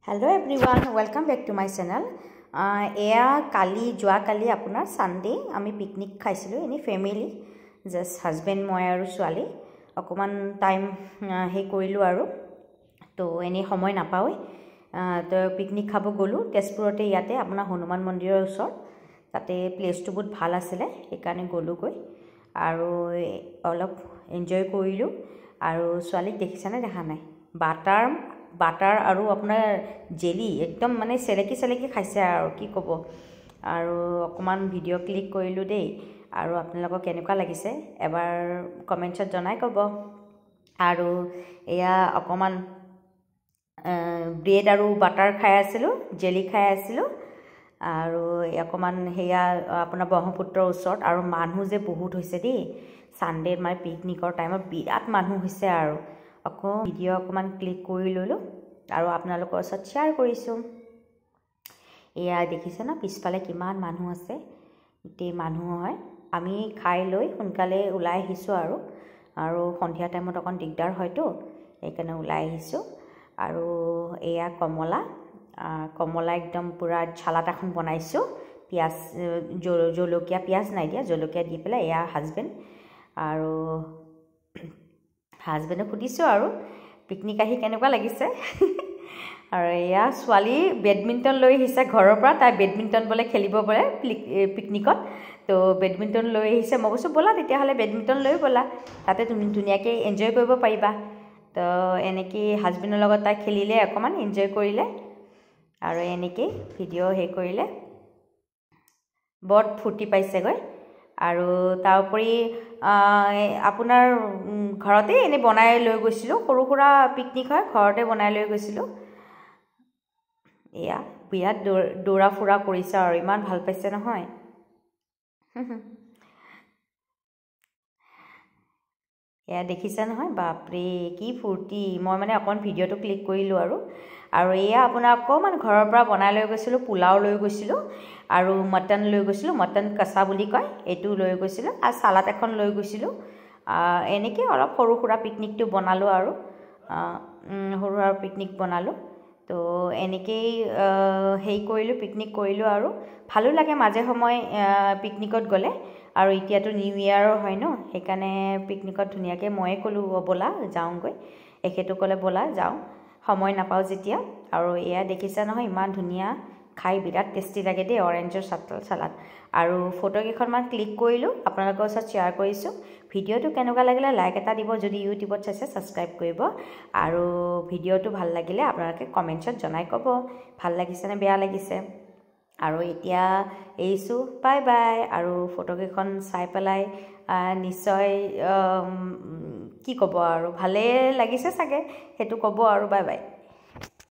Hello everyone, welcome back to my channel. Eya joa kali apunar Sunday ami picnic khaisilo any family just husband moi aru swali okoman time he korilu aru to any homoy napaoi to picnic khabo golu Tezpurote yate apuna Hanuman Mandirer usor tate place to bahut bhal asile ekane golu goi aru olop enjoy korilu aru swali dekhisa na dekha nai butter আৰু আপোনাৰ jelly একদম মানে সেলেকি খাইছে আৰু কি ক'ব আৰু অকমান ভিডিও ক্লিক কৰিলো দেই আৰু আপোনালোকক কেনেকুৱা লাগিছে এবাৰ কমেন্টছত জনাই ক'ব আৰু এয়া অকমান ব্ৰেড আৰু বাটাৰ খাই আছিলো জেলি খাই আছিলো আৰু অকমান হেয়া আপোনাৰ ব্ৰহ্মপুত্ৰৰ ওচৰত আৰু মানুহ যে বহুত হৈছে দেই সানডে মানে পিকনিকৰ টাইমত বিৰাট মানুহ হৈছে আৰু আকৌ ভিডিও অকমান ক্লিক কৰি ললো আৰু আপোনালোকৰ ওচৰত শেয়াৰ কৰিছো এয়া দেখিছে না পিছফালে কিমান মানুহ আছে তে মানুহ হয় আমি খাই লৈ সোনকালে উলাই আহিছো আৰু সন্ধিয়া টাইমত অকন দিগদাৰ হয়তো এইকাৰণে উলাই আহিছো আৰু এয়া কমলা একদম পুৰা ছালাত এখন বনাইছো পিয়াজ জলকীয়া পিয়াজ নাই দিয়া জলকীয়া দি পেলাই এয়া হাজবেণ্ড আৰু হাজবেণ্ডক সুধিছো আৰু পিকনিক আহি কেনেকুৱা লাগিছে আৰু এয়া ছোৱালী বেডমিন্টন লৈ আহিছে ঘৰৰ পৰা তাই বেডমিন্টন বলে খেলিব পাৰে পিকনিকত তো বেডমিন্টন লৈ আহিছে মই কৈছো বলা তেতিয়া হলে বেডমিন্টন লৈ বলা তাতে তুমি ধুনিয়াকে এনজয় কৰিব পাৰিবা তো এনেকি হাজবেণ্ডৰ লগত তাই খেলিলে অকমান এনজয় কৰিলে আৰু এনেকি ভিডিও হে কৰিলে বট ফুটি পাইছে গৈ আৰু তাৰোপৰি আপোনাৰ ঘৰতে এনে বনাই লৈ গৈছিলো সৰুখুৰা পিকনিক হয় ঘৰতে বনাই লৈ গৈছিলো এয়া বিৰাট দৌৰা ফুৰা কৰিছে আৰু ইমান ভাল পাইছে নহয় এয়া দেখিছে নহয় বাপৰে কি ফুৰ্তি মই মানে অকন ভিডিওটো ক্লিক কৰিলো আৰু এয়া আপোনাৰ অকমান ঘৰৰ পৰা বনাই লৈ গৈছিলো পোলাও লৈ গৈছিলো আৰু মটন লৈ গৈছিলো মটন কষা বুলি কয় এটো লৈ গৈছিলো আৰু সালাড এখন লৈ গৈছিলো এনেকে অলপ সৰু খুৰা পিকনিকটো বনালো আৰু সৰু আৰু পিকনিক বনালো তো এনেকে হেই কৰিলো পিকনিক কৰিলো আৰু ভালো লাগে মাজে সময় পিকনিকত গলে আৰু ইতিয়াটো নিউ ইয়াৰ হয় ন হেকানে পিকনিকত ধুনিয়াকে ময়ে কলো বলা যাওঁগৈ এখেতো কলে বলা যাওঁ সময় নাপাও যেতিয়া আৰু এয়া দেখিছা নহয় ইমান ধুনিয়া খাই বিৰাট টেষ্টি লাগে দে অৰেঞ্জৰ সালাড আৰু ফটো কেইখনমান ক্লিক কৰিলো আপোনালোকৰ ওচৰত শেয়াৰ কৰিছো ভিডিওটো কেনেকুৱা লাগিলে লাইক এটা দিব যদি ইউটিউবত চাইছে সাবস্ক্ৰাইব কৰিব আৰু ভিডিওটো ভাল লাগিলে আপোনালোকে কমেন্টছত জনাই ক'ব ভাল লাগিছে নে বেয়া লাগিছে আৰু এতিয়া এইছো বাই বাই আৰু ফটো কেইখন চাই পেলাই নিশ্চয় কি ক'ব আৰু ভালে লাগিছে চাগে হেতু ক'ব আৰু বাই বাই